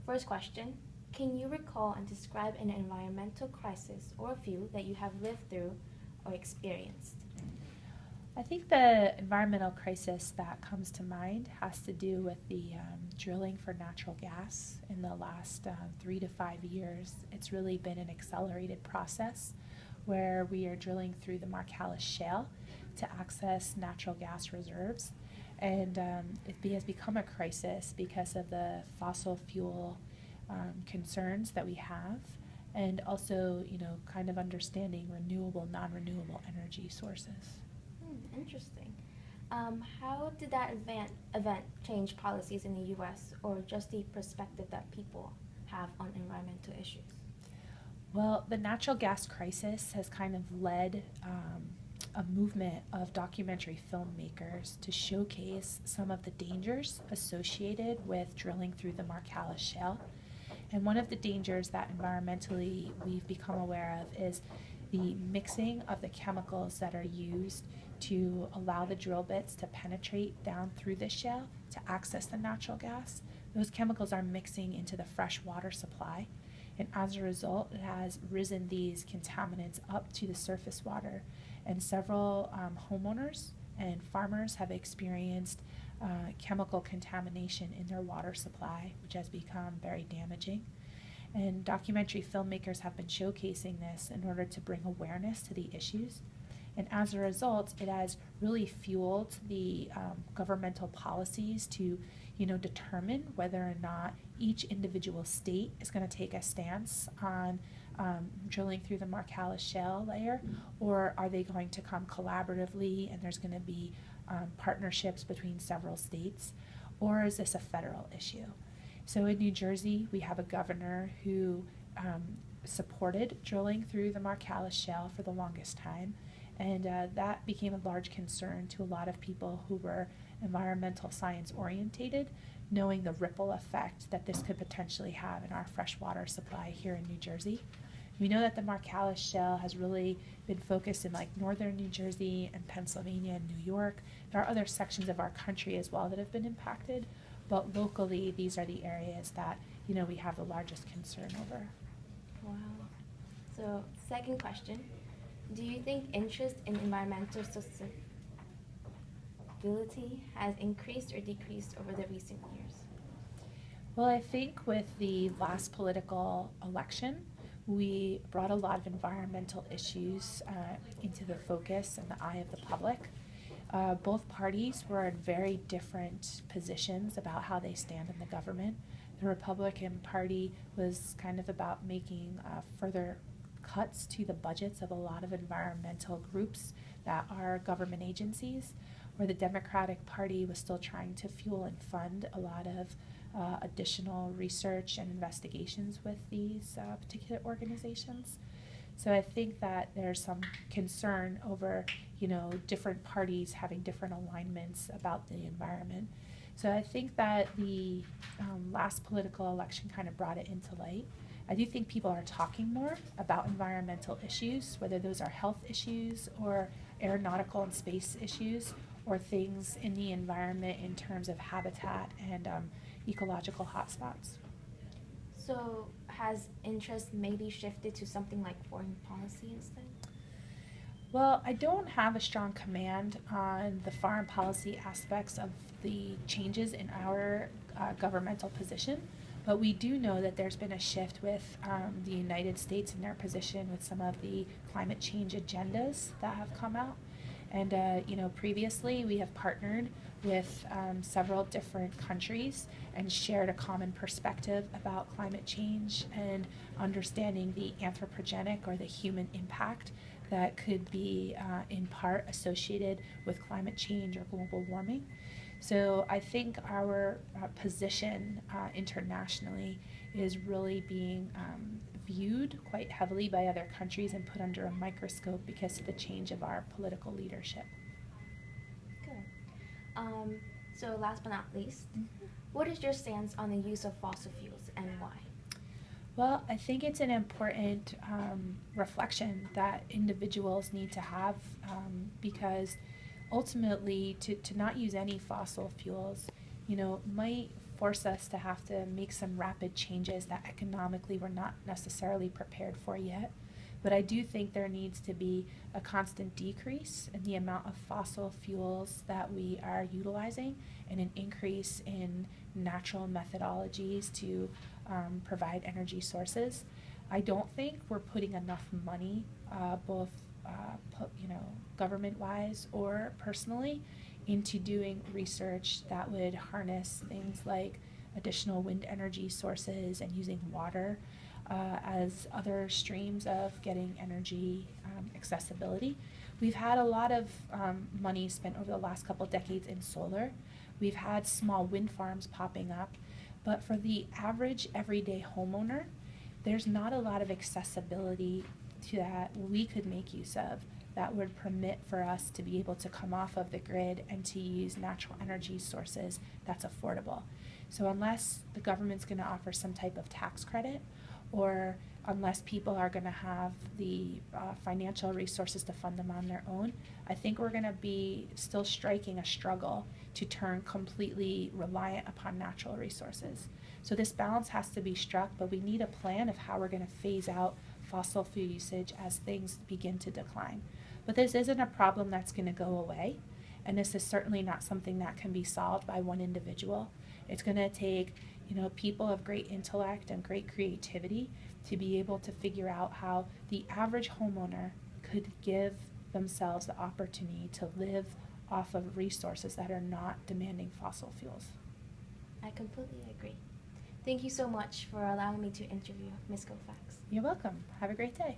First question, can you recall and describe an environmental crisis or a few that you have lived through or experienced? I think the environmental crisis that comes to mind has to do with the drilling for natural gas in the last 3 to 5 years. It's really been an accelerated process where we are drilling through the Marcellus Shale to access natural gas reserves. And it has become a crisis because of the fossil fuel concerns that we have, and also, kind of understanding renewable, non-renewable energy sources. Interesting. How did that event change policies in the U.S. or just the perspective that people have on environmental issues? Well, the natural gas crisis has kind of led a movement of documentary filmmakers to showcase some of the dangers associated with drilling through the Marcellus Shale. And one of the dangers that environmentally we've become aware of is the mixing of the chemicals that are used to allow the drill bits to penetrate down through the shale to access the natural gas. Those chemicals are mixing into the fresh water supply, and as a result, it has risen these contaminants up to the surface water. And several homeowners and farmers have experienced chemical contamination in their water supply, which has become very damaging. And documentary filmmakers have been showcasing this in order to bring awareness to the issues. And as a result, it has really fueled the governmental policies to, determine whether or not each individual state is going to take a stance on drilling through the Marcellus Shale layer, or are they going to come collaboratively and there's going to be partnerships between several states, or is this a federal issue? So in New Jersey, we have a governor who supported drilling through the Marcellus Shale for the longest time. And that became a large concern to a lot of people who were environmental science orientated, knowing the ripple effect that this could potentially have in our freshwater supply here in New Jersey. We know that the Marcellus Shale has really been focused in like northern New Jersey and Pennsylvania and New York. There are other sections of our country as well that have been impacted, but locally these are the areas that we have the largest concern over. Wow. So, second question. Do you think interest in environmental sustainability has increased or decreased over the recent years? Well, I think with the last political election, we brought a lot of environmental issues into the focus and the eye of the public. Both parties were in very different positions about how they stand in the government. The Republican Party was kind of about making further cuts to the budgets of a lot of environmental groups that are government agencies, where the Democratic Party was still trying to fuel and fund a lot of additional research and investigations with these particular organizations. So I think that there's some concern over, different parties having different alignments about the environment. So I think that the last political election kind of brought it into light. I do think people are talking more about environmental issues, whether those are health issues or aeronautical and space issues, or things in the environment in terms of habitat and ecological hotspots. So, has interest maybe shifted to something like foreign policy instead? Well, I don't have a strong command on the foreign policy aspects of the changes in our governmental position, but we do know that there's been a shift with the United States in their position with some of the climate change agendas that have come out. And, previously we have partnered with several different countries and shared a common perspective about climate change and understanding the anthropogenic or the human impact that could be in part associated with climate change or global warming. So I think our position internationally is really being viewed quite heavily by other countries and put under a microscope because of the change of our political leadership. Good. So last but not least, what is your stance on the use of fossil fuels and why? Well, I think it's an important reflection that individuals need to have because ultimately to not use any fossil fuels, might force us to have to make some rapid changes that economically we're not necessarily prepared for yet. But I do think there needs to be a constant decrease in the amount of fossil fuels that we are utilizing and an increase in natural methodologies to provide energy sources. I don't think we're putting enough money, both government-wise or personally, into doing research that would harness things like additional wind energy sources and using water as other streams of getting energy accessibility. We've had a lot of money spent over the last couple decades in solar. We've had small wind farms popping up, but for the average everyday homeowner, there's not a lot of accessibility to that we could make use of that would permit for us to be able to come off of the grid and to use natural energy sources that's affordable. So unless the government's going to offer some type of tax credit, or unless people are going to have the financial resources to fund them on their own, I think we're going to be still striking a struggle to turn completely reliant upon natural resources. So this balance has to be struck, but we need a plan of how we're going to phase out fossil fuel usage as things begin to decline. But this isn't a problem that's going to go away, and this is certainly not something that can be solved by one individual. It's going to take people of great intellect and great creativity to be able to figure out how the average homeowner could give themselves the opportunity to live off of resources that are not demanding fossil fuels. I completely agree. Thank you so much for allowing me to interview Ms. Koufax. You're welcome. Have a great day.